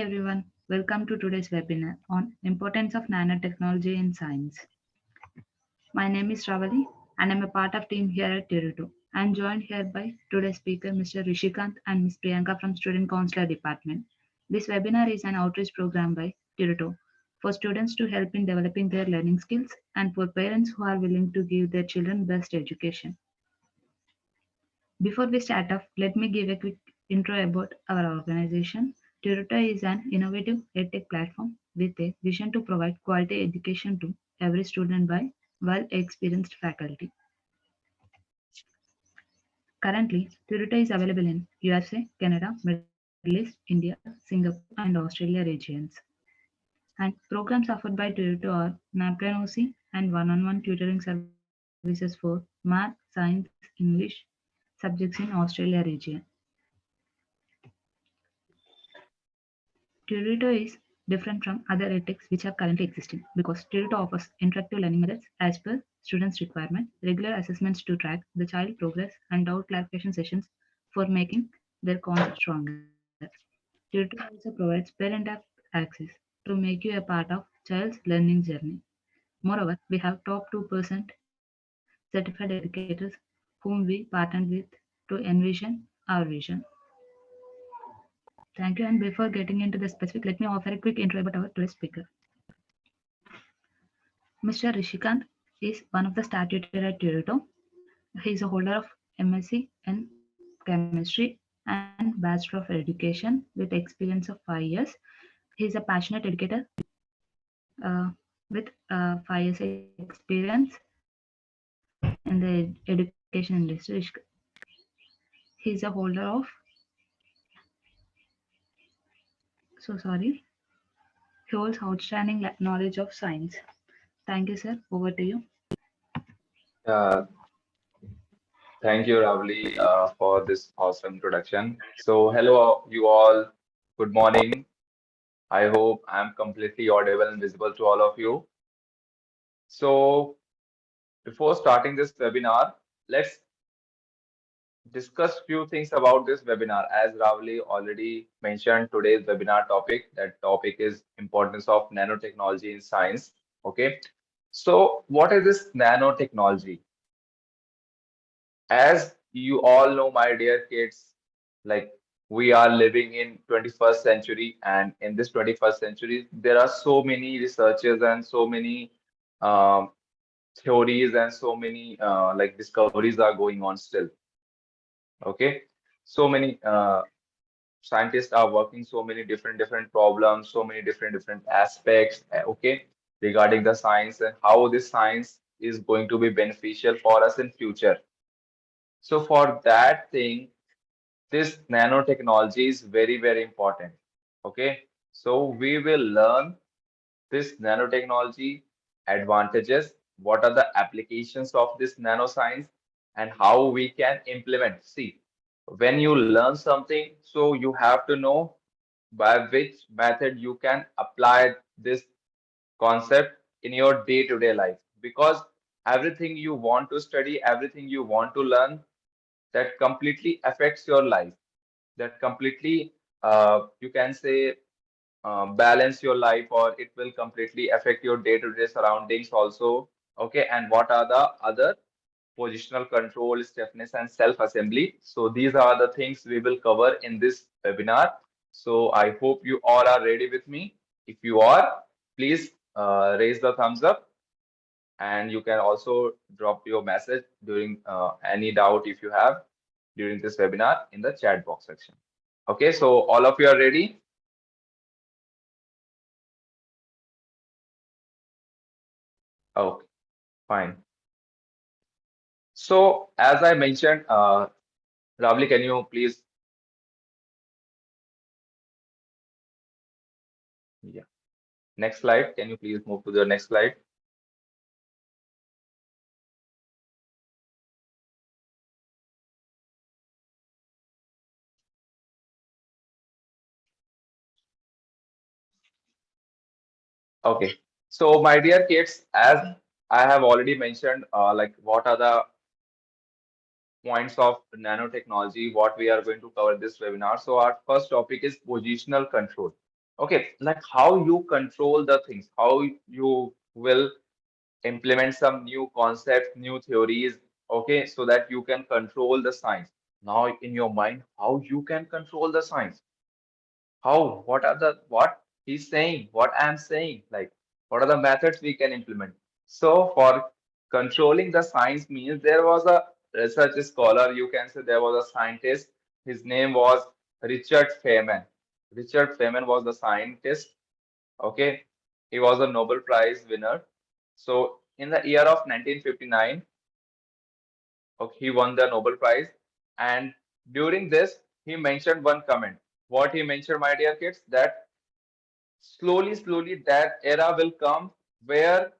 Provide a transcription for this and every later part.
Everyone, welcome to today's webinar on Importance of Nanotechnology in Science. My name is Ravali and I'm a part of team here at Turito. I'm joined here by today's speaker Mr. Rishikant and Ms. Priyanka from Student Counselor Department. This webinar is an outreach program by Turito for students to help in developing their learning skills and for parents who are willing to give their children best education. Before we start off, let me give a quick intro about our organization. Turito is an innovative edtech platform with a vision to provide quality education to every student by well-experienced faculty. Currently, Turito is available in USA, Canada, Middle East, India, Singapore, and Australia regions. And programs offered by Turito are napkin OC and one-on-one tutoring services for math, science, English subjects in Australia region. Turito is different from other edtechs which are currently existing because Turito offers interactive learning methods as per students' requirement, regular assessments to track the child progress, and doubt clarification sessions for making their concept stronger. Turito also provides parent app access to make you a part of child's learning journey. Moreover, we have top 2% certified educators whom we partnered with to envision our vision. Thank you. And before getting into the specific, let me offer a quick intro about our today's speaker. Mr. Rishikant is one of the star tutor at Turito. He is a holder of MSc in chemistry and Bachelor of Education with experience of 5 years. He is a passionate educator with 5 years experience in the education industry. He is a holder of so sorry. He holds outstanding knowledge of science. Thank you, sir. Over to you. Uh, Thank you, Ravli, for this awesome introduction. So, hello, you all. Good morning. I hope I'm completely audible and visible to all of you. So, before starting this webinar, let's discuss few things about this webinar. As Ravli already mentioned, today's webinar topic, that topic is importance of nanotechnology in science. Okay. So, what is this nanotechnology? As you all know, my dear kids, like we are living in 21st century, and in this 21st century there are so many researches and so many um, theories and so many like discoveries are going on still. Okay, so many scientists are working so many different problems, so many different aspects, okay, regarding the science and how this science is going to be beneficial for us in future. So for that thing, this nanotechnology is very important. Okay, so we will learn this nanotechnology advantages, what are the applications of this nanoscience, and how we can implement. See, when you learn something, so you have to know by which method you can apply this concept in your day-to-day life, because everything you want to study, everything you want to learn, that completely affects your life, that completely you can say balance your life, or it will completely affect your day-to-day surroundings also. Okay, and what are the other positional control, stiffness, and self-assembly? So these are the things we will cover in this webinar. So I hope you all are ready with me. If you are, please raise the thumbs up, and you can also drop your message during any doubt if you have during this webinar in the chat box section. Okay, so all of you are ready? Okay, fine. So as I mentioned, Ravli, can you please, yeah, next slide. Can you please move to the next slide? Okay. So my dear kids, as I have already mentioned, like what are the points of nanotechnology, what we are going to cover this webinar. So our first topic is positional control. Okay, like how you control the things, how you will implement some new concepts, new theories, okay, so that you can control the science. Now, in your mind, how you can control the science? How? What are the what he's saying? What I'm saying? Like, what are the methods we can implement? So, for controlling the science means there was a research scholar. You can say there was a scientist. His name was Richard Feynman. Richard Feynman was the scientist. Okay, he was a Nobel Prize winner. So, in the year of 1959, okay, he won the Nobel Prize. And during this, he mentioned one comment. What he mentioned, my dear kids, that slowly, that era will come where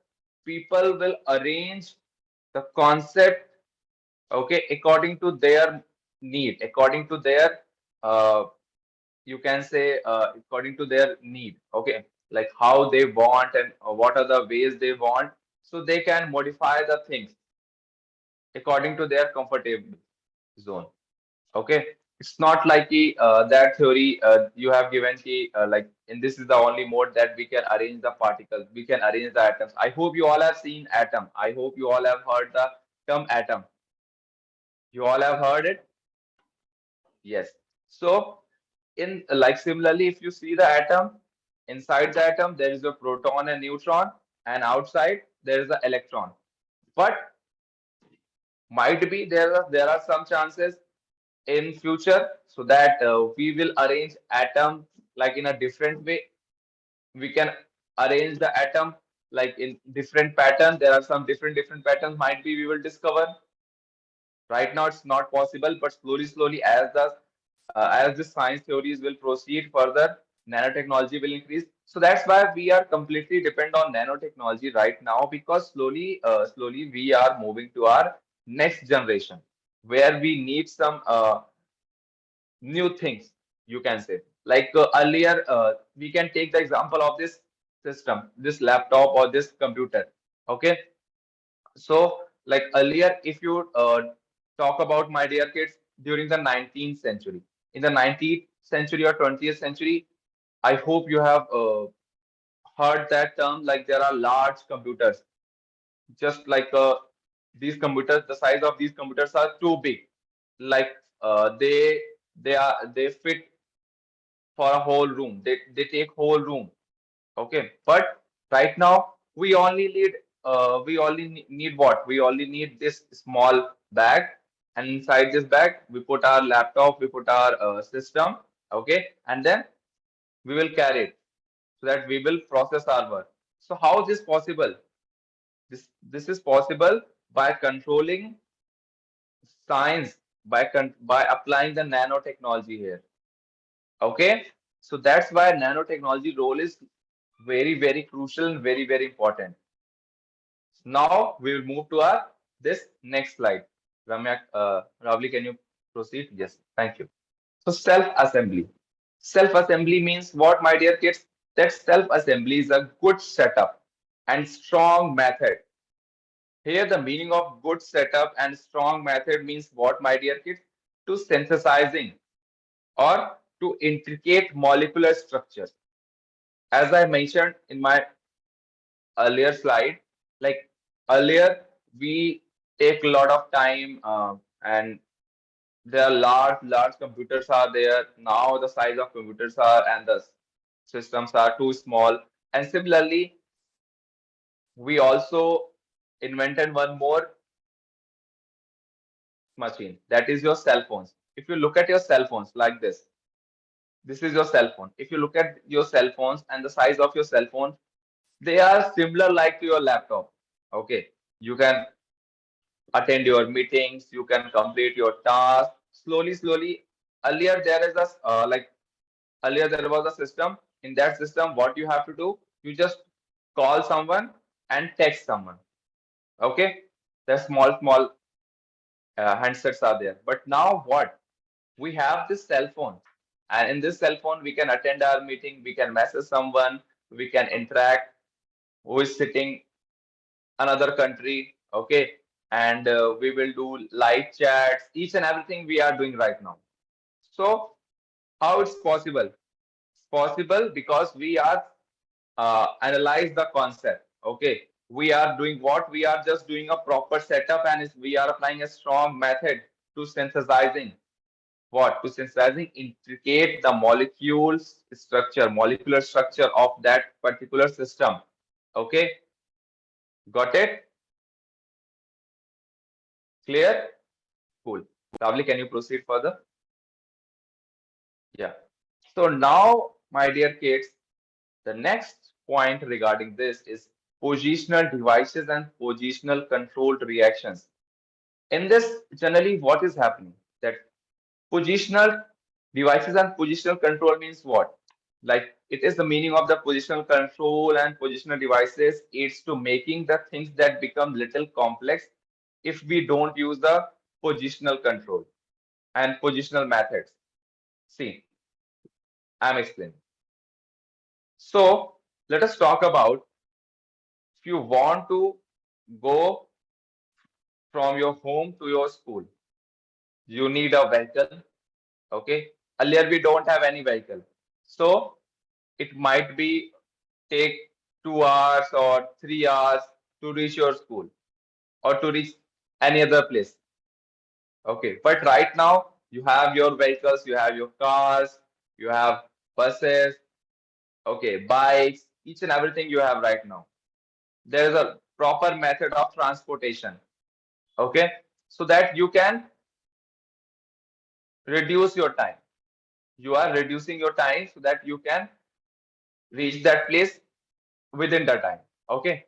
people will arrange the concept, okay, according to their need, according to their, uh, you can say, according to their need, okay, like how they want and what are the ways they want. So they can modify the things according to their comfortable zone. Okay, it's not like that theory you have given like in this is the only mode that we can arrange the particles, we can arrange the atoms. I hope you all have seen atom. I hope you all have heard the term atom. You all have heard it. Yes. So in like similarly, if you see the atom, inside the atom there is a proton and neutron, and outside there is an electron. But might be there are some chances in future so that we will arrange atom like in a different way. We can arrange the atom like in different pattern. There are some different patterns might be we will discover. Right now it's not possible, but slowly as the science theories will proceed further, nanotechnology will increase. So that's why we are completely depend on nanotechnology right now, because slowly we are moving to our next generation where we need some new things, you can say. Like earlier, we can take the example of this system, this laptop or this computer. Okay, so like earlier, if you talk about, my dear kids, during the 19th century, in the 19th century or 20th century, I hope you have heard that term, like there are large computers, just like these computers, the size of these computers are too big. Like they fit for a whole room. They take whole room. Okay, but right now we only need what? We only need this small bag, and inside this bag we put our laptop, we put our system. Okay, and then we will carry it so that we will process our work. So how is this possible? This is possible by controlling science, by applying the nanotechnology here. Okay, so that's why nanotechnology role is very crucial and very important. Now we will move to our this next slide. Ramya, Ravli, can you proceed? Yes, thank you. So self-assembly. Self-assembly means what, my dear kids? That self-assembly is a good setup and strong method. Here, the meaning of good setup and strong method means what, my dear kids? To synthesizing or to intricate molecular structures. As I mentioned in my earlier slide, like earlier we take a lot of time and there are large computers are there. Now the size of computers are and the systems are too small. And similarly, we also invented one more machine, that is your cell phones. If you look at your cell phones like this is your cell phone. If you look at your cell phones and the size of your cell phone, they are similar like to your laptop. Okay, you can attend your meetings, you can complete your tasks slowly. Earlier there is a earlier there was a system. In that system, what you have to do, you just call someone and text someone. Okay, the small handsets are there. But now what? We have this cell phone, and in this cell phone we can attend our meeting, we can message someone, we can interact who is sitting another country. Okay, and we will do live chats, each and everything we are doing right now. So how it's possible? possible because we are analyze the concept. Okay, we are doing what? We are just doing a proper setup, and we are applying a strong method to synthesizing what? To synthesizing intricate the molecules structure, molecular structure of that particular system. Okay, got it? Clear? Cool. Lovely. Can you proceed further? Yeah. So now, my dear kids, the next point regarding this is positional devices and positional controlled reactions. In this, generally, what is happening? That positional devices and positional control means what? Like it is the meaning of the positional control and positional devices. It's to making the things that become little complex if we don't use the positional control and positional methods. See, I'm explaining. So let us talk about if you want to go from your home to your school, you need a vehicle. Okay. Earlier we don't have any vehicle. So it might be take 2 hours or 3 hours to reach your school or to reach any other place. Okay. But right now you have your vehicles, you have your cars, you have buses, okay, bikes, each and everything you have right now. There is a proper method of transportation. Okay. So that you can reduce your time. You are reducing your time so that you can reach that place within the time. Okay.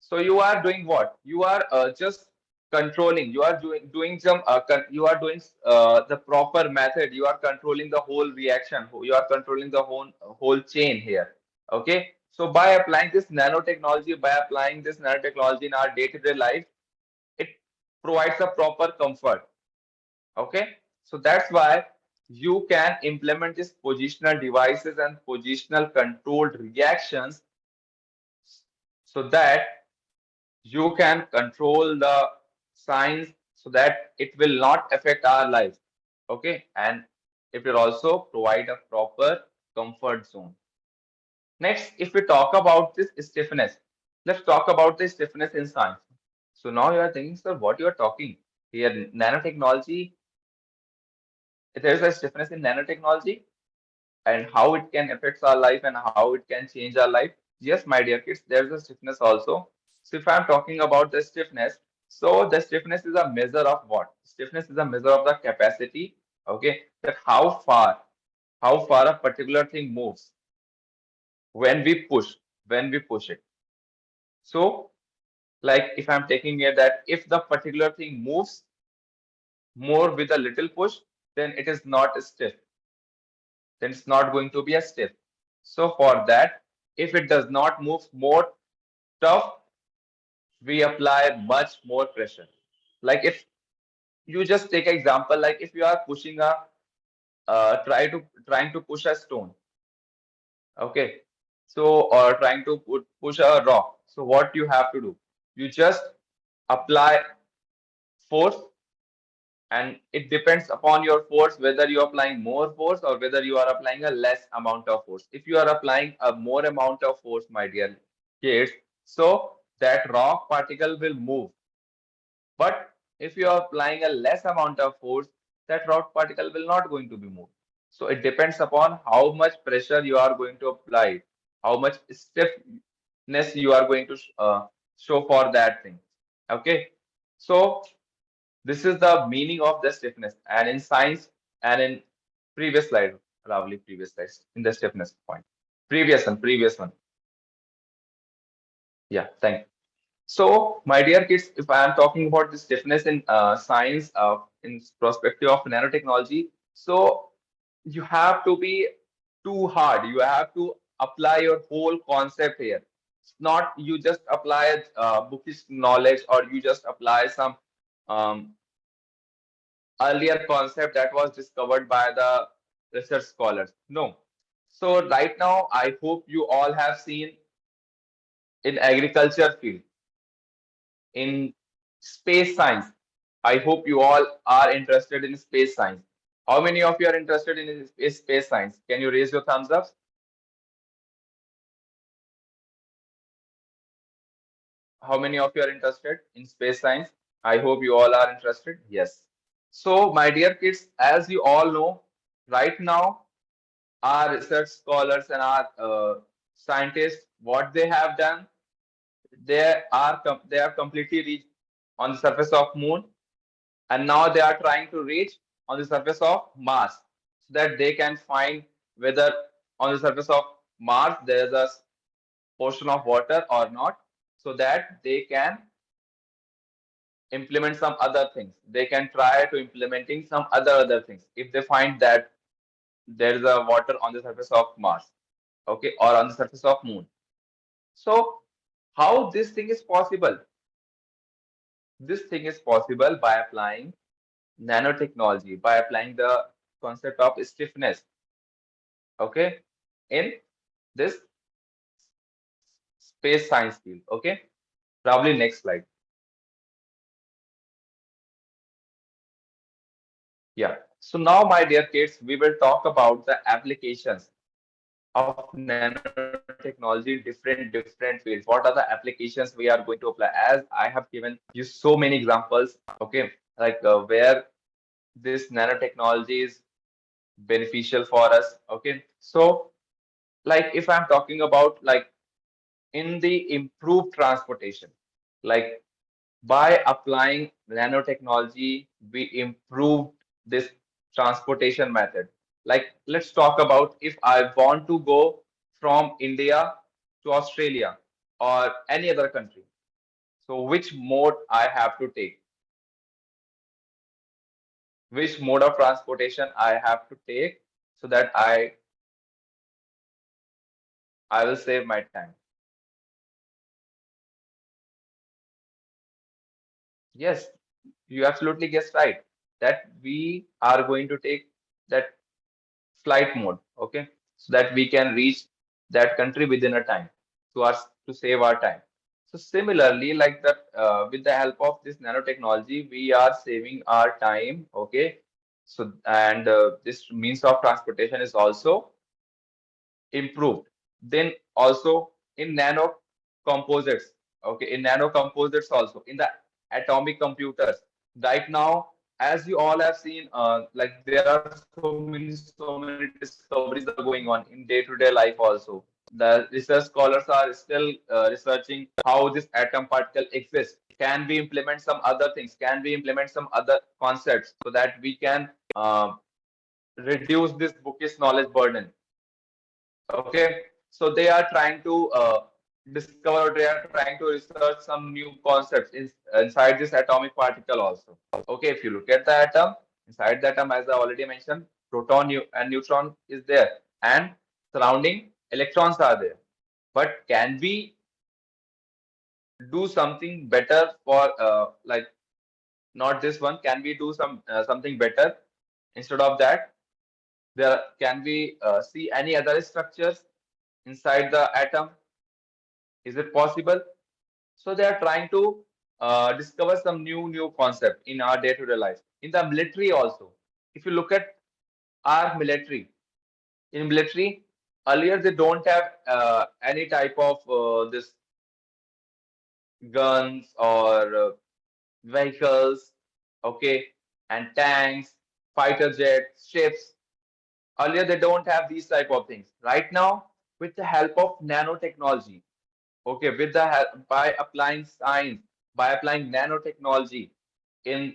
So you are doing what? You are just controlling. You are doing some. You are doing the proper method. You are controlling the whole reaction. You are controlling the whole chain here. Okay. So by applying this nanotechnology, by applying this nanotechnology in our day-to-day life, it provides a proper comfort. Okay. So that's why you can implement these positional devices and positional controlled reactions so that you can control the signs so that it will not affect our life. Okay. And it will also provide a proper comfort zone. Next, if we talk about this stiffness, let's talk about the stiffness in science. So now you are thinking, sir, what you are talking here? Nanotechnology, there is a stiffness in nanotechnology and how it can affect our life and how it can change our life. Yes, my dear kids, there's a stiffness also. So if I'm talking about the stiffness, so the stiffness is a measure of what? Stiffness is a measure of the capacity, okay, that how far a particular thing moves when we push, when we push it. So, like if I'm taking it that if the particular thing moves more with a little push, then it is not stiff. Then it's not going to be a stiff. So for that, if it does not move more tough, we apply much more pressure. Like if you just take an example, like if you are pushing a trying to push a stone, okay, so or trying to push a rock. So what you have to do? You just apply force, and it depends upon your force whether you are applying more force or whether you are applying a less amount of force. If you are applying a more amount of force, my dear kids, so that rock particle will move. But if you are applying a less amount of force, that rock particle will not going to be moved. So it depends upon how much pressure you are going to apply, how much stiffness you are going to show for that thing. Okay. So this is the meaning of the stiffness. And in science and in previous slide, lovely previous slide, in the stiffness point. Previous one. Yeah, thank you. So, my dear kids, if I am talking about the stiffness in science, in perspective of nanotechnology, so you have to be too hard. You have to apply your whole concept here. It's not you just apply bookish knowledge or you just apply some um, earlier concept that was discovered by the research scholars. No. So right now, I hope you all have seen in agriculture field, in space science. I hope you all are interested in space science. How many of you are interested in space science? Can you raise your thumbs up? How many of you are interested in space science? I hope you all are interested. Yes. So, my dear kids, as you all know, right now, our research scholars and our scientists, what they have done, they have completely reached on the surface of Moon, and now they are trying to reach on the surface of Mars, so that they can find whether on the surface of Mars there is a portion of water or not, so that they can implement some other things. They can try to implementing some other things if they find that there is a water on the surface of Mars, okay, or on the surface of Moon. So how this thing is possible? This thing is possible by applying nanotechnology, by applying the concept of stiffness, okay, in this space science field. Okay, probably next slide. Yeah. So now, my dear kids, we will talk about the applications of nanotechnology in different fields. What are the applications we are going to apply? As I have given you so many examples, okay, like where this nanotechnology is beneficial for us. Okay, so like if I'm talking about like in the improved transportation, like by applying nanotechnology, we improved this transportation method. Like, let's talk about if I want to go from India to Australia or any other country. So, which mode I have to take? Which mode of transportation I have to take so that I will save my time? Yes, you absolutely guessed right that we are going to take that flight mode, okay, so that we can reach that country within a time to us to save our time. So similarly, like that, with the help of this nanotechnology, we are saving our time, okay. So and this means of transportation is also improved. Then also in nano composites, okay, in nano composites also in the atomic computers. Right now, as you all have seen, like there are so many discoveries are going on in day-to-day life also. The research scholars are still researching how this atom particle exists. Can we implement some other things? Can we implement some other concepts so that we can reduce this bookish knowledge burden? Okay, so they are trying to discover, or they are trying to research some new concepts inside this atomic particle also. Okay, if you look at the atom, inside the atom, as I already mentioned, proton and neutron is there, and surrounding electrons are there. But can we do something better for like not this one? Can we do something better instead of that? There can we see any other structures inside the atom? Is it possible? So they are trying to discover some new concept in our day-to-day life. In the military also, if you look at our military, in military, earlier they don't have any type of this guns or vehicles, okay, and tanks, fighter jets, ships. Earlier they don't have these type of things. Right now, with the help of nanotechnology, okay, with the help by applying science, by applying nanotechnology in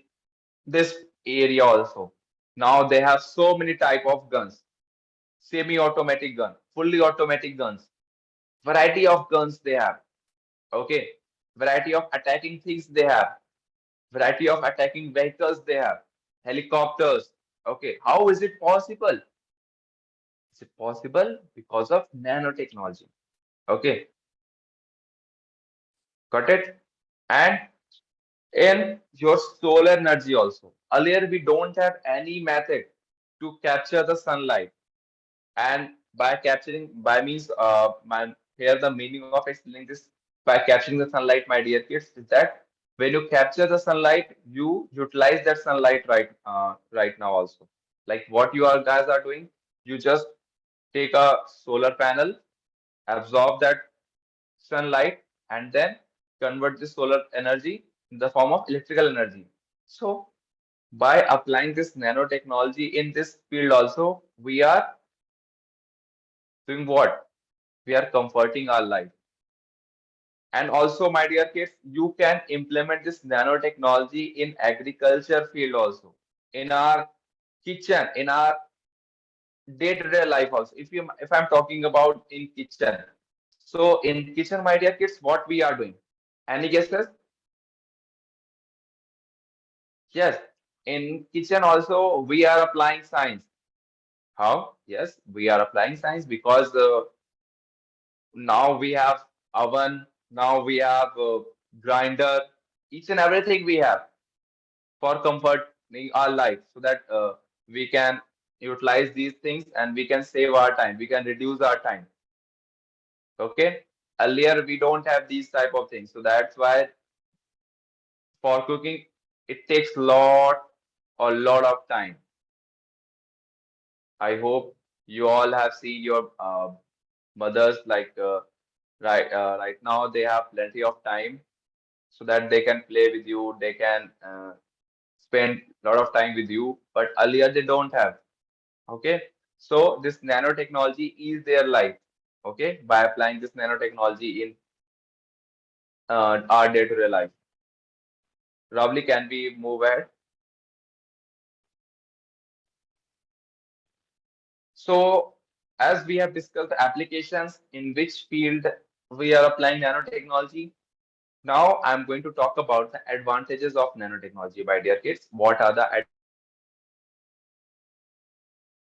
this area also. Now they have so many type of guns, semi-automatic gun, fully automatic guns, variety of guns they have, okay, variety of attacking things they have, variety of attacking vehicles they have, helicopters. Okay, how is it possible? Is it possible because of nanotechnology? Okay, got it. And in your solar energy also, earlier we don't have any method to capture the sunlight, and by capturing, by means here the meaning of explaining this, by capturing the sunlight, my dear kids, is that when you capture the sunlight, you utilize that sunlight right now also. Like what you all guys are doing, you just take a solar panel, absorb that sunlight, and then convert the solar energy in the form of electrical energy. So by applying this nanotechnology in this field also, we are doing what? We are comforting our life. And also, my dear kids, you can implement this nanotechnology in agriculture field also, in our kitchen, in our day-to-day life also. If I'm talking about in kitchen, so in kitchen, my dear kids, what we are doing? Any guesses? Yes, in kitchen also we are applying science. How? Yes, we are applying science because now we have oven, now we have grinder, each and everything we have for comforting our life, so that we can utilize these things and we can save our time, we can reduce our time. Okay, earlier we don't have these type of things, so that's why for cooking it takes a lot of time. I hope you all have seen your mothers, like right now they have plenty of time so that they can play with you, they can spend a lot of time with you, but earlier they don't have. Okay, so this nanotechnology is their life. Okay, by applying this nanotechnology in our day-to-day life. Ravli, can we move ahead? So, as we have discussed the applications in which field we are applying nanotechnology, now I'm going to talk about the advantages of nanotechnology, my dear kids. What are the advantages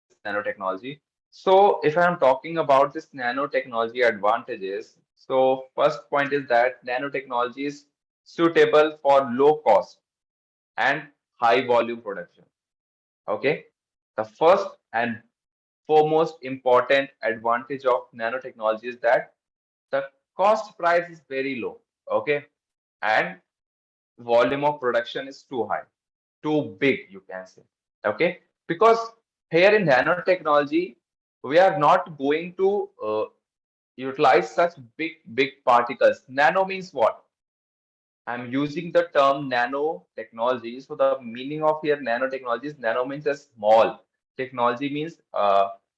of this nanotechnology? So, if I'm talking about this nanotechnology advantages, so first point is that nanotechnology is suitable for low cost and high volume production. Okay, the first and foremost important advantage of nanotechnology is that the cost price is very low. Okay, and volume of production is too high, too big, you can say. Okay, because here in nanotechnology, we are not going to utilize such big particles. Nano means what? I'm using the term nanotechnology. So the meaning of here nanotechnology is nano means a small. Technology means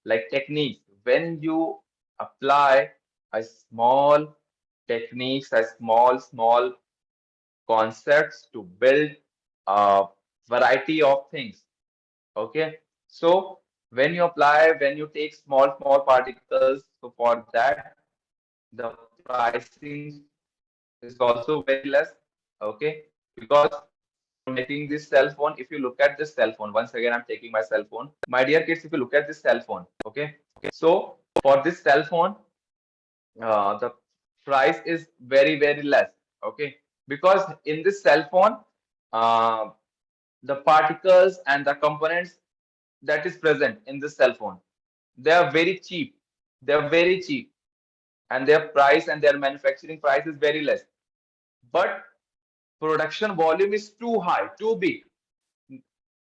like techniques. When you apply a small techniques, a small concepts to build a variety of things. Okay. So when you take small particles, so for that the pricing is also very less. Okay, because for making this cell phone, if you look at this cell phone, once again I'm taking my cell phone, my dear kids, if you look at this cell phone, okay, so for this cell phone, the price is very less. Okay, because in this cell phone, uh, the particles and the components that is present in this cell phone, they are very cheap, they are very cheap, and their price and their manufacturing price is very less, but production volume is too high, too big.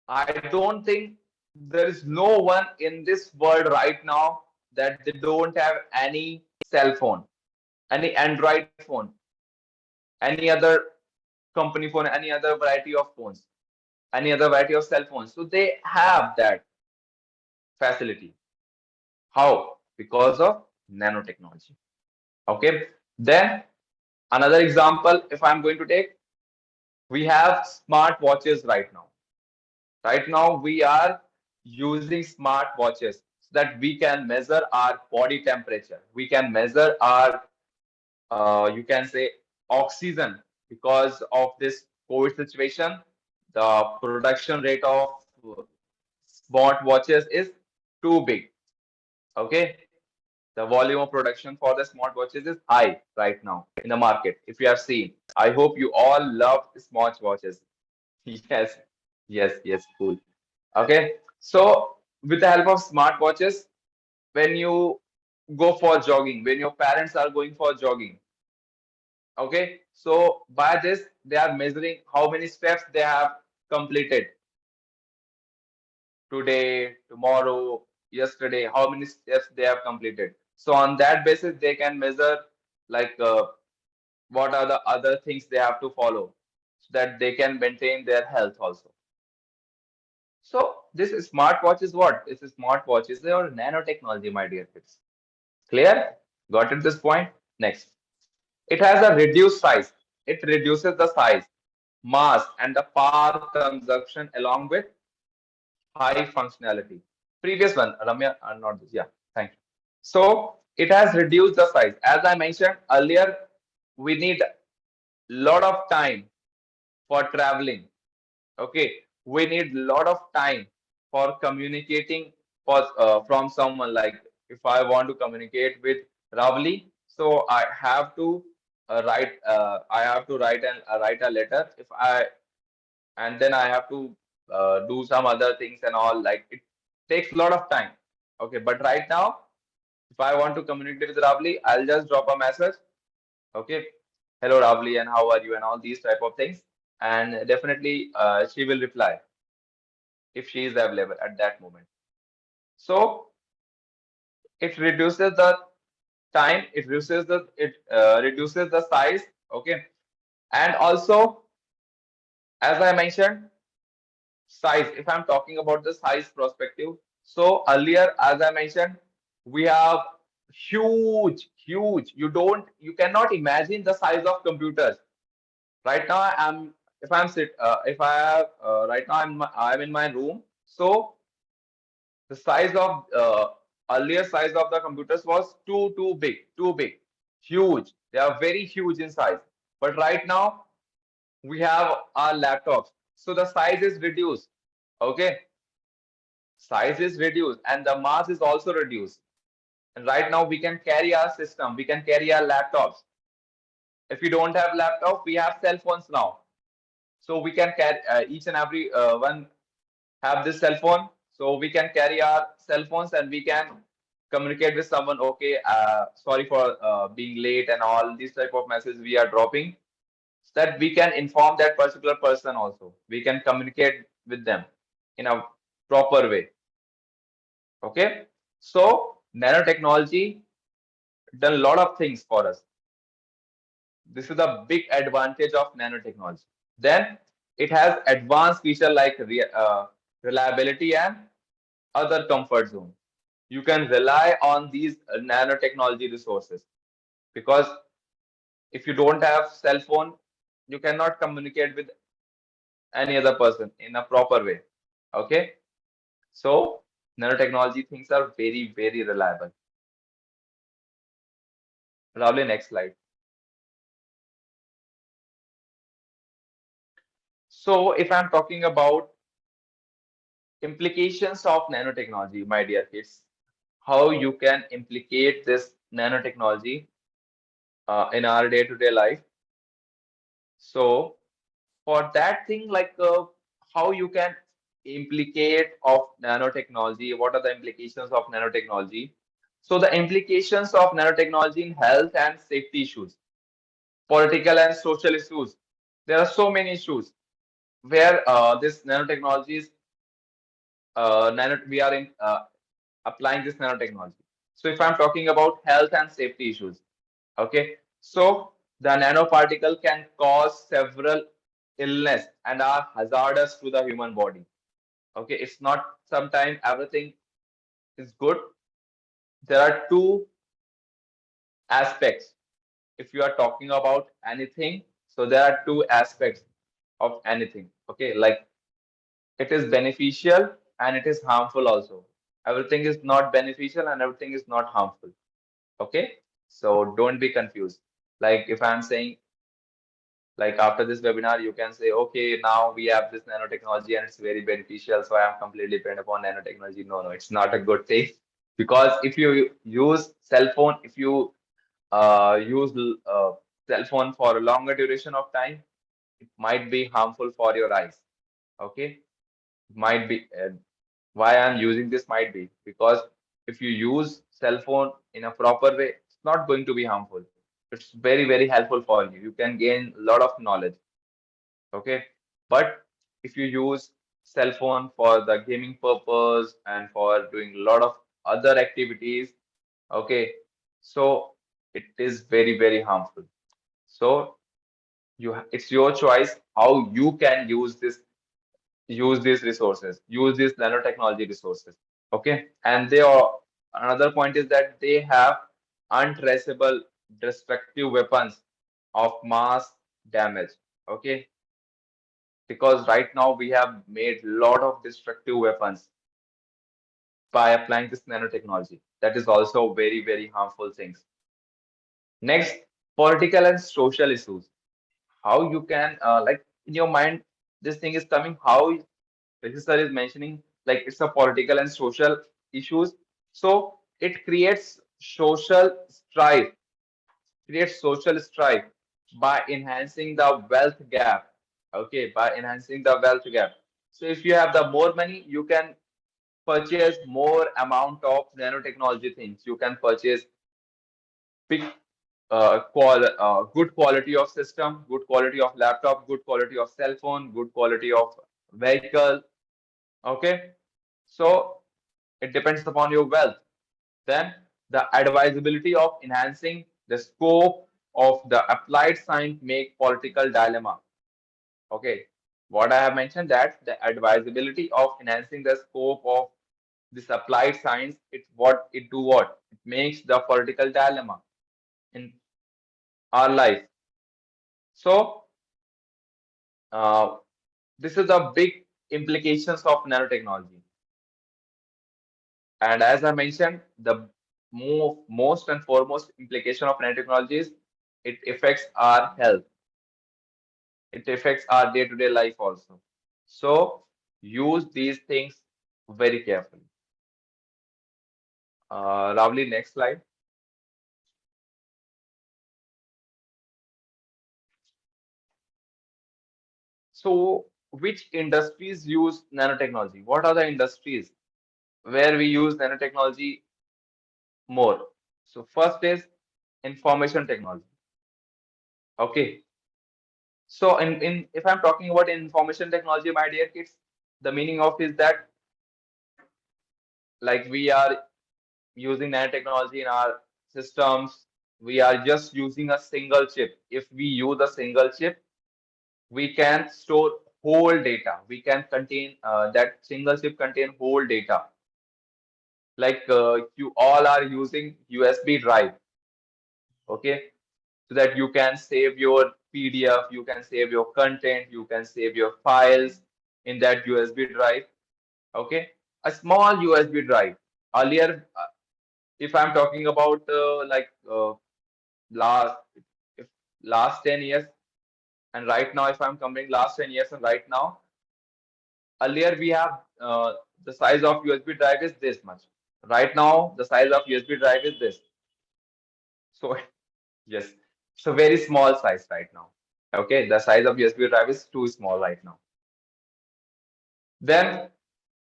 I don't think there is no one in this world right now that they don't have any cell phone, any Android phone, any other company phone, any other variety of phones, any other variety of cell phones. So they have that facility. How? Because of nanotechnology. Okay. Then another example, if I'm going to take, we have smart watches right now. Right now, we are using smart watches so that we can measure our body temperature. We can measure our, you can say, oxygen. Because of this COVID situation, the production rate of smart watches is too big. Okay. The volume of production for the smart watches is high right now in the market. If you have seen, I hope you all love smart watches. Yes, yes, cool. Okay, so with the help of smartwatches, when you go for jogging, when your parents are going for jogging, okay, so by this they are measuring how many steps they have completed today, tomorrow, yesterday, how many steps they have completed. So on that basis, they can measure like what are the other things they have to follow so that they can maintain their health also. So this smartwatch is what? This smartwatch is your nanotechnology, my dear kids. Clear? Got it this point? Next. It has a reduced size. It reduces the size, mass, and the power consumption along with high functionality. Previous one, Ramya, not this. Yeah, thank you. So it has reduced the size. As I mentioned earlier, we need lot of time for traveling. Okay, we need lot of time for communicating from someone. Like if I want to communicate with Ravli, so I have to write a letter. If I and then I have to do some other things and all. Like it takes a lot of time. Okay, but right now, if I want to communicate with Ravli, I'll just drop a message. Okay, hello Ravli, and how are you, and all these type of things. And definitely, she will reply if she is available at that moment. So it reduces the time, it reduces the size. Okay, and also as I mentioned, size. If I'm talking about the size perspective, so earlier as I mentioned, we have huge. You cannot imagine the size of computers. Right now I'm if I'm sit if I have right now I'm in my room. So the size of earlier size of the computers was too big, huge. They are very huge in size. But right now we have our laptops, so the size is reduced. Okay, size is reduced and the mass is also reduced. And right now we can carry our system, we can carry our laptops. If we don't have laptop, we have cell phones now. So we can carry each and every one have this cell phone, so we can carry our cell phones and we can communicate with someone. Okay, sorry for being late, and all these type of messages we are dropping, so that we can inform that particular person also. We can communicate with them in a proper way. Okay, so nanotechnology done a lot of things for us. This is a big advantage of nanotechnology. Then it has advanced feature like reliability and other comfort zone. You can rely on these nanotechnology resources, because if you don't have cell phone, you cannot communicate with any other person in a proper way. Okay, so nanotechnology things are very reliable. Lovely. Next slide. So if I'm talking about implications of nanotechnology, my dear kids, how you can implicate this nanotechnology in our day-to-day life. So for that thing, like how you can implicate of nanotechnology, what are the implications of nanotechnology? So the implications of nanotechnology in health and safety issues, political and social issues. There are so many issues where this nanotechnology is we are in applying this nanotechnology. So if I'm talking about health and safety issues, okay, so the nanoparticle can cause several illness and are hazardous to the human body. Okay, it's not sometimes everything is good. There are two aspects. If you are talking about anything, so there are two aspects of anything. Okay, like it is beneficial and it is harmful also. Everything is not beneficial and everything is not harmful. Okay, so don't be confused. Like if I'm saying, like after this webinar, you can say, okay, now we have this nanotechnology and it's very beneficial, so I am completely dependent upon nanotechnology. No, it's not a good thing. Because if you use cell phone, if you use cell phone for a longer duration of time, it might be harmful for your eyes. Okay, might be why I'm using this might be because if you use cell phone in a proper way, it's not going to be harmful. It's very helpful for you. You can gain a lot of knowledge. Okay, but if you use cell phone for the gaming purpose and for doing a lot of other activities, okay, so it is very harmful. So it's your choice how you can use these resources, use these nanotechnology resources. Okay, and they are another point is that they have untraceable destructive weapons of mass damage. Okay, because right now we have made lot of destructive weapons by applying this nanotechnology. That is also very, very harmful things. Next, political and social issues. How you can like in your mind this thing is coming, how Sir is mentioning like it's a political and social issues. So it creates social strife by enhancing the wealth gap. Okay, by enhancing the wealth gap. So if you have the more money, you can purchase more amount of nanotechnology things. You can purchase big good quality of system, good quality of laptop, good quality of cell phone, good quality of vehicle. Okay, so it depends upon your wealth. Then the advisability of enhancing the scope of the applied science make political dilemma. Okay, what I have mentioned that the advisability of enhancing the scope of this applied science, it makes the political dilemma in our life. So uh, this is the big implications of nanotechnology. And as I mentioned, the most and foremost implication of nanotechnology is it affects our health. It affects our day-to-day life also. So use these things very carefully. Ravli, next slide. So which industries use nanotechnology? What are the industries where we use nanotechnology more? So first is information technology. Okay. So in if I'm talking about information technology, my dear kids, the meaning of is that like we are using nanotechnology in our systems. We are just using a single chip. If we use a single chip, we can store whole data. We can contain that single chip contain whole data. Like you all are using USB drive, okay, so that you can save your PDF, you can save your content, you can save your files in that USB drive. Okay, a small USB drive. Earlier, if I'm talking about last if last 10 years and right now, if I'm comparing last 10 years and right now, earlier we have the size of USB drive is this much. Right now, the size of USB drive is this. So yes, it's a very small size right now. Okay, the size of USB drive is too small right now. Then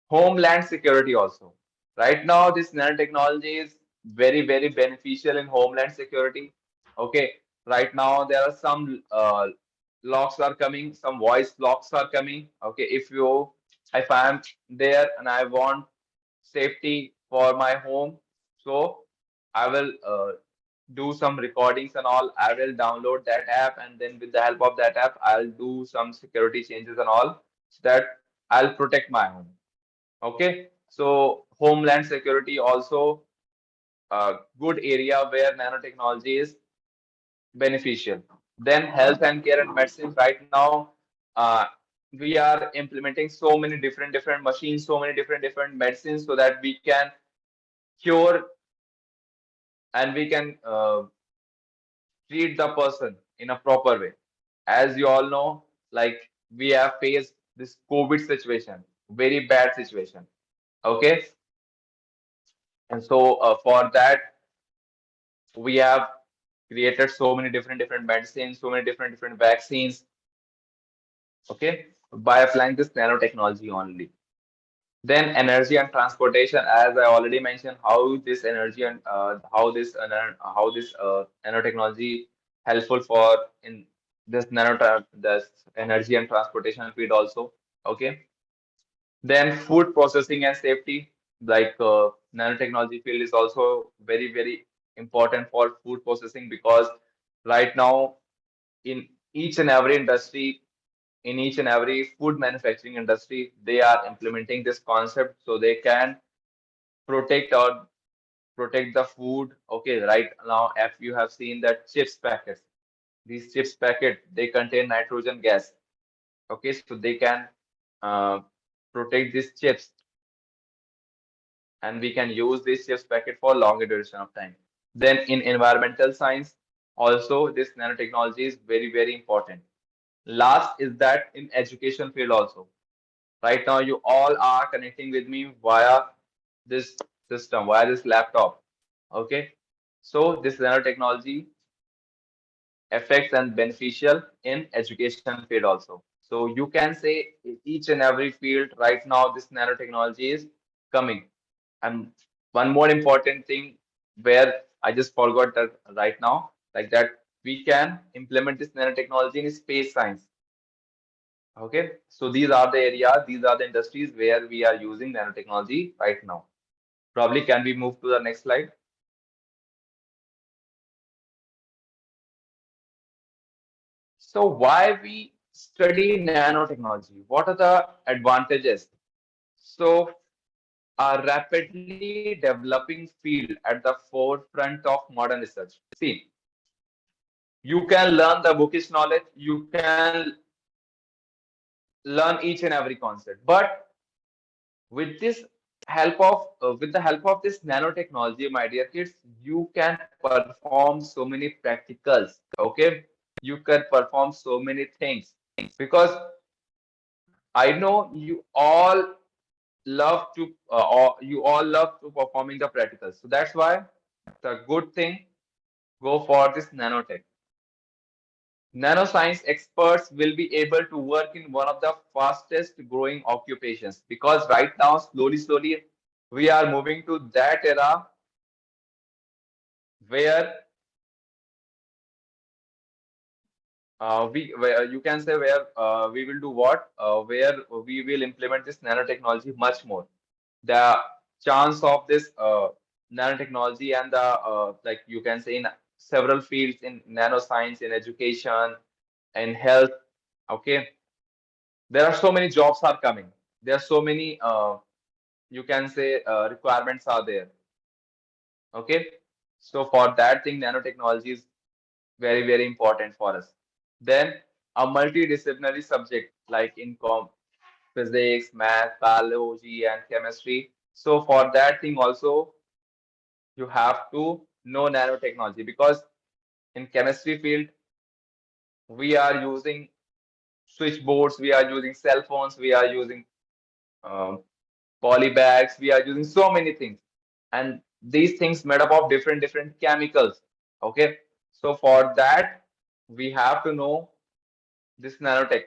homeland security also. Right now, this nanotechnology is very, very beneficial in homeland security. Okay, right now there are some locks are coming, some voice locks are coming. Okay, if I am there and I want safety for my home, so I will do some recordings and all. I will download that app, and then with the help of that app, I'll do some security changes and all, so that I'll protect my home. Okay, so homeland security also a good area where nanotechnology is beneficial. Then health and care and medicine. Right now, uh, we are implementing so many different machines, so many different medicines, so that we can cure and we can treat the person in a proper way. As you all know, like we have faced this COVID situation, very bad situation. Okay, and so for that we have created so many different medicines, so many different vaccines. Okay, by applying this nanotechnology only. Then energy and transportation, as I already mentioned, how this energy and how this nanotechnology helpful for in this energy and transportation field also. Okay, then food processing and safety, like nanotechnology field is also very important for food processing because right now in each and every industry, in each and every food manufacturing industry, they are implementing this concept so they can protect or protect the food. Okay, right now, if you have seen that chips packets, these chips packet, they contain nitrogen gas. Okay, so they can uh, protect these chips, and we can use these chips packet for longer duration of time. Then in environmental science, also this nanotechnology is very, very important. Last is that in education field also. Right now, you all are connecting with me via this system, via this laptop. Okay. So this nanotechnology effects and beneficial in education field also. So you can say in each and every field right now, this nanotechnology is coming. And one more important thing where I just forgot that right now, like that we can implement this nanotechnology in space science. Okay, so these are the areas, these are the industries where we are using nanotechnology right now. Probably can we move to the next slide? So why we study nanotechnology? What are the advantages? So a rapidly developing field at the forefront of modern research. See, you can learn the bookish knowledge, you can learn each and every concept, but with this help of with the help of this nanotechnology, my dear kids, you can perform so many practicals. Okay, you can perform so many things because I know you all love to or you all love to performing the practicals. So that's why the good thing, go for this nanotech. Nanoscience experts will be able to work in one of the fastest growing occupations because right now, slowly, we are moving to that era where where you can say where we will do what where we will implement this nanotechnology much more. The chance of this nanotechnology and the like you can say in several fields in nanoscience, in education, in health. Okay, there are so many jobs are coming. There are so many you can say requirements are there. Okay, so for that thing, nanotechnology is very, very important for us. Then a multidisciplinary subject like in physics, math, biology, and chemistry. So for that thing also, you have to know nanotechnology because in chemistry field, we are using switchboards, we are using cell phones, we are using um, polybags, we are using so many things. And these things made up of different chemicals. Okay. So for that, we have to know this nanotech.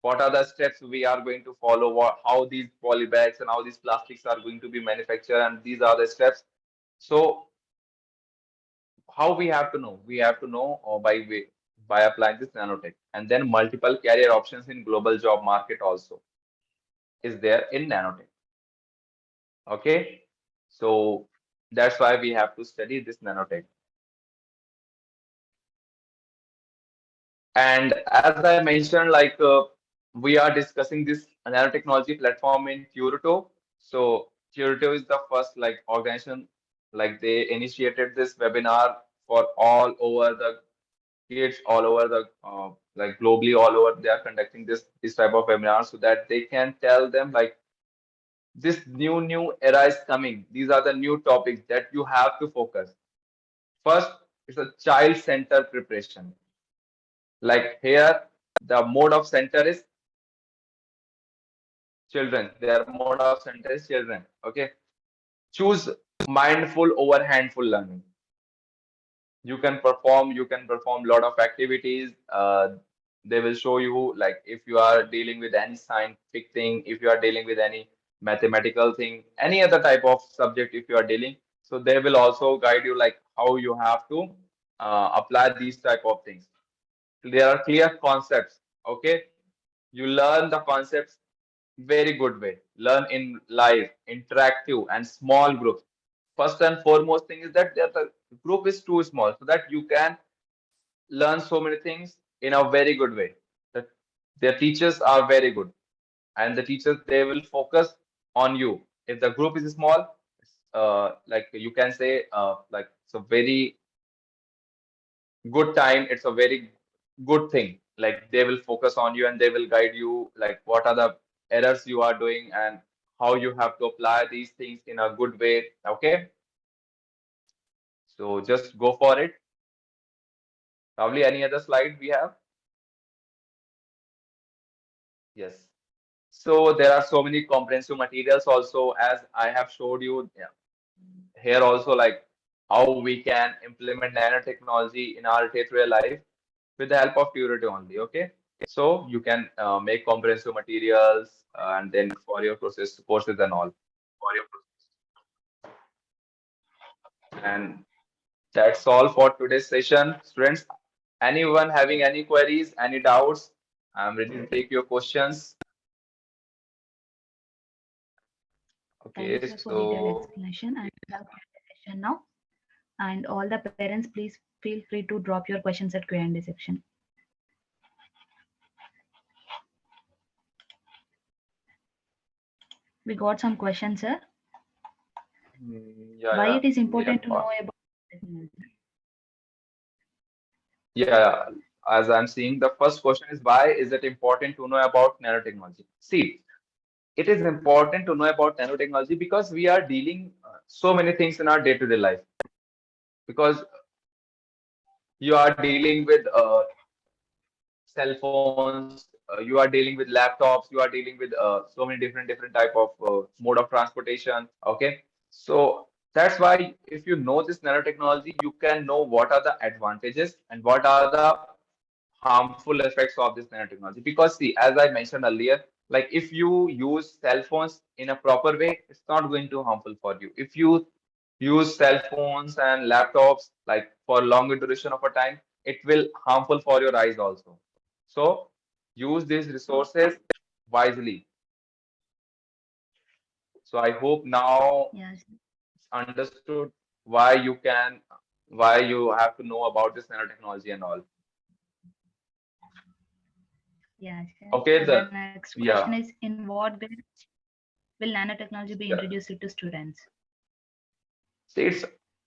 What are the steps we are going to follow? How these polybags and how these plastics are going to be manufactured, and these are the steps. So how we have to know? We have to know by applying this nanotech, and then multiple career options in global job market also is there in nanotech. Okay, so that's why we have to study this nanotech. And as I mentioned, like we are discussing this nanotechnology platform in Turito. So Turito is the first like organization, like they initiated this webinar for all over the kids, all over the like globally, all over. They are conducting this type of webinar so that they can tell them like this new era is coming. These are the new topics that you have to focus. First, it's a child-centered preparation. Like here, the mode of center is children. Their mode of center is children. Okay. Choose mindful over handful learning. You can perform lot of activities. They will show you like if you are dealing with any scientific thing, if you are dealing with any mathematical thing, any other type of subject if you are dealing. So they will also guide you like how you have to apply these type of things. There are clear concepts. Okay. You learn the concepts very good way. Learn in live, interactive, and small groups. First and foremost thing is that the group is too small so that you can learn so many things in a very good way. The, their teachers are very good, and the teachers, they will focus on you. If the group is small, like you can say, like it's a very good time. It's a very good thing. Like they will focus on you and they will guide you, like what are the errors you are doing and how you have to apply these things in a good way. Okay, so just go for it. Probably any other slide we have? Yes. So there are so many comprehensive materials also, as I have showed you, yeah, here also, like how we can implement nanotechnology in our day-to-day life with the help of Turito only. Okay, so you can make comprehensive materials and then for your process courses and all. And that's all for today's session, students. Anyone having any queries, any doubts? I'm ready to take your questions. Thank you, Okay, sir, for detailed so explanation. And we have session now. And all the parents, please feel free to drop your questions at Q&A section. We got some questions, sir. yeah, Why yeah, it is we have. important to know about technology? Yeah, as I'm seeing, the first question is why is it important to know about nanotechnology? See, it is important to know about nanotechnology because we are dealing so many things in our day-to-day life. Because you are dealing with cell phones, you are dealing with laptops, you are dealing with so many different type of mode of transportation. Okay, so that's why if you know this nanotechnology, you can know what are the advantages and what are the harmful effects of this nanotechnology. Because see, as I mentioned earlier, like if you use cell phones in a proper way, it's not going to harmful for you. If you use cell phones and laptops like for longer duration of a time, it will harmful for your eyes also. So use these resources wisely. So I hope now Yes, it's understood why you can, why you have to know about this nanotechnology and all. yes, sir. Okay, And the the next question is, yeah. in what way will nanotechnology be Yeah. introduced to students? See, it's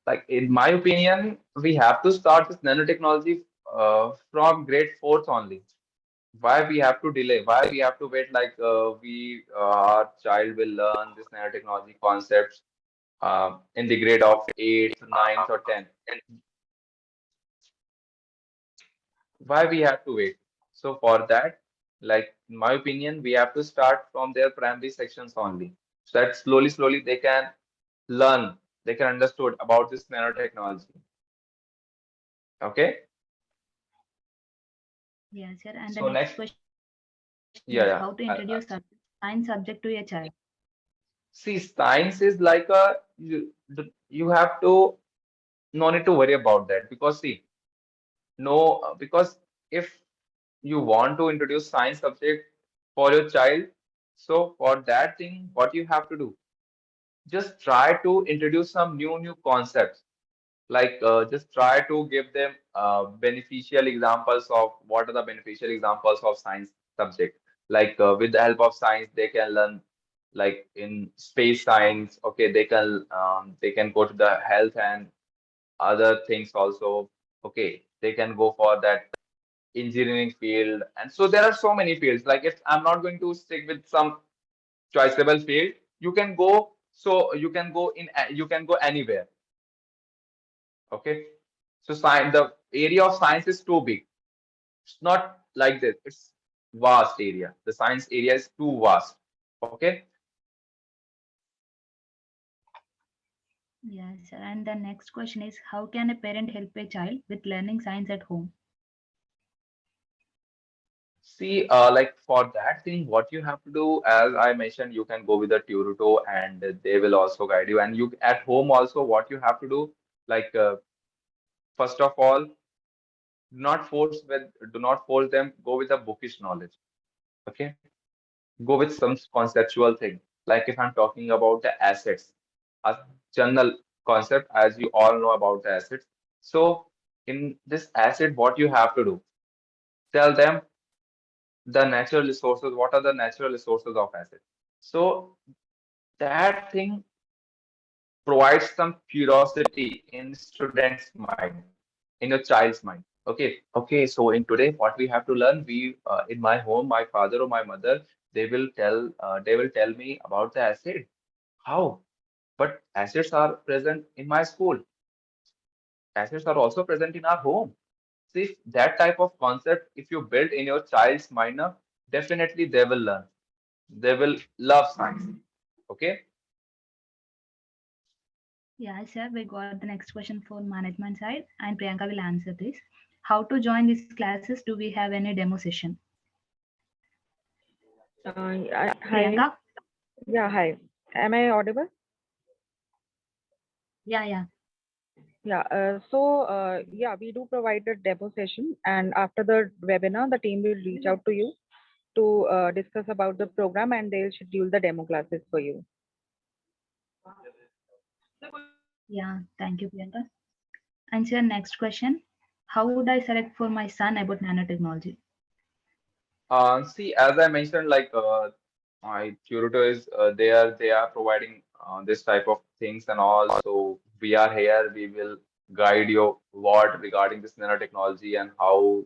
like in my opinion, we have to start this nanotechnology from grade fourth only. Why we have to delay? Why we have to wait? Like we our child will learn this nanotechnology concepts in the grade of eighth, ninth, or tenth. Why we have to wait? So for that, like in my opinion, we have to start from their primary sections only. So that slowly they can learn, they can understood about this nanotechnology. Okay. Yes, sir. And the So next next, question is, how to introduce yeah, yeah. science subject to a child? See, science is like a you have to no need to worry about that because see, no, because if you want to introduce science subject for your child, so for that thing, what you have to do, just try to introduce some new concepts. Like just try to give them beneficial examples of what are the beneficial examples of science subject. Like with the help of science, they can learn like in space science. Okay, they can go to the health and other things also. Okay, they can go for that engineering field, and so there are so many fields. Like if I'm not going to stick with some choiceable field, you can go. So you can go anywhere. Okay, so science, the area of science is too big. It's not like this. It's vast area. The science area is too vast. Okay. Yes, sir. And the next question is, how can a parent help a child with learning science at home? See, like for that thing, what you have to do, as I mentioned, you can go with the Turito and they will also guide you. And you at home also, what you have to do, like first of all, do not force them. Go with a bookish knowledge. Okay, go with some conceptual thing. Like if I'm talking about the assets, a general concept, as you all know about the assets. So in this asset, what you have to do? tell them the natural resources, what are the natural resources of acid. So that thing provides some curiosity in student's mind, in your child's mind. Okay, so in today, what we have to learn, we in my home, my father or my mother, they will tell me about the acid. How? But acids are present in my school. Acids are also present in our home. See, if that type of concept, if you build in your child's mind, now, definitely they will learn. They will love science. Okay. Yeah, sir, we got the next question for management side, and Priyanka will answer this. How to join these classes? Do we have any demo session? Hi. Priyanka? Yeah, hi. Am I audible? Yeah, yeah. Yeah. Yeah, we do provide a demo session, and after the webinar, the team will reach out to you to discuss about the program, and they'll schedule the demo classes for you. Yeah, thank you, Priyanka. And sir, next question. How would I select for my son about nanotechnology? See, as I mentioned, like my Turito is they are providing this type of things and all. So we are here. We will guide you what regarding this nanotechnology and how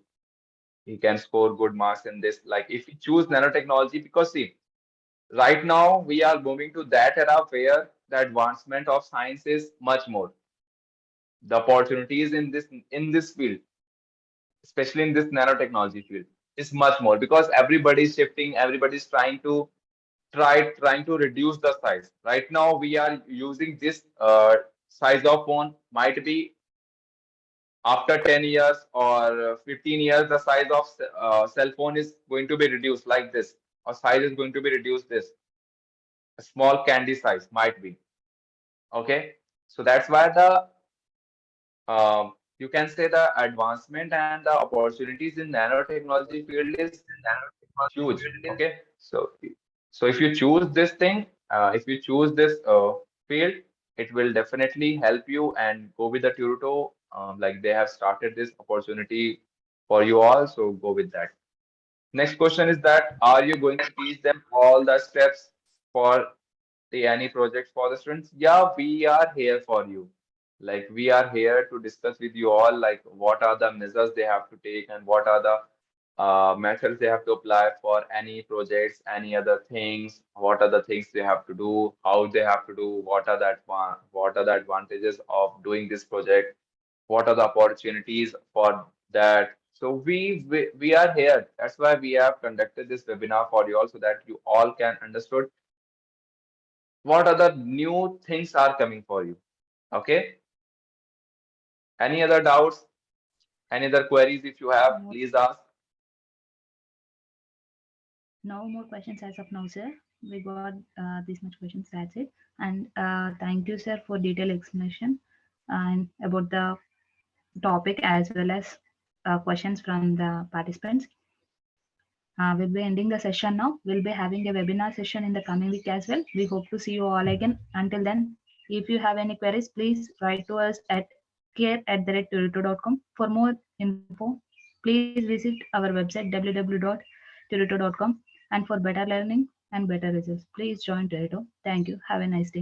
he can score good marks in this. Like if you choose nanotechnology, because see, right now we are moving to that era where the advancement of science is much more. The opportunities in this field, especially in this nanotechnology field, is much more because everybody's shifting, everybody's trying to reduce the size. Right now, we are using this size of phone. Might be after 10 years or 15 years, the size of cell phone is going to be reduced like this, or size is going to be reduced this. A small candy size might be. Okay. So that's why the you can say the advancement and the opportunities in nanotechnology field is huge. Okay, so if you choose this thing, if you choose this field, it will definitely help you and go with the Turito. Like they have started this opportunity for you all, so go with that. Next question is that are you going to teach them all the steps for the any project for the students? Yeah, we are here for you. Like we are here to discuss with you all like what are the measures they have to take and what are the methods they have to apply for any projects, any other things, what are the things they have to do, how they have to do, what are the advantages of doing this project, what are the opportunities for that. So we are here. That's why we have conducted this webinar for you all so that you all can understood what are the new things are coming for you. Okay. Any other doubts? Any other queries if you have, No, please ask. no more questions as of now, sir. We got this much questions. That's it. And thank you, sir, for detailed explanation and about the topic as well as questions from the participants. We'll be ending the session now. We'll be having a webinar session in the coming week as well. We hope to see you all again. Until then, if you have any queries, please write to us at care@turito.com. For more info, please visit our website www.turito.com. And for better learning and better results, please join Turito. Thank you. Have a nice day.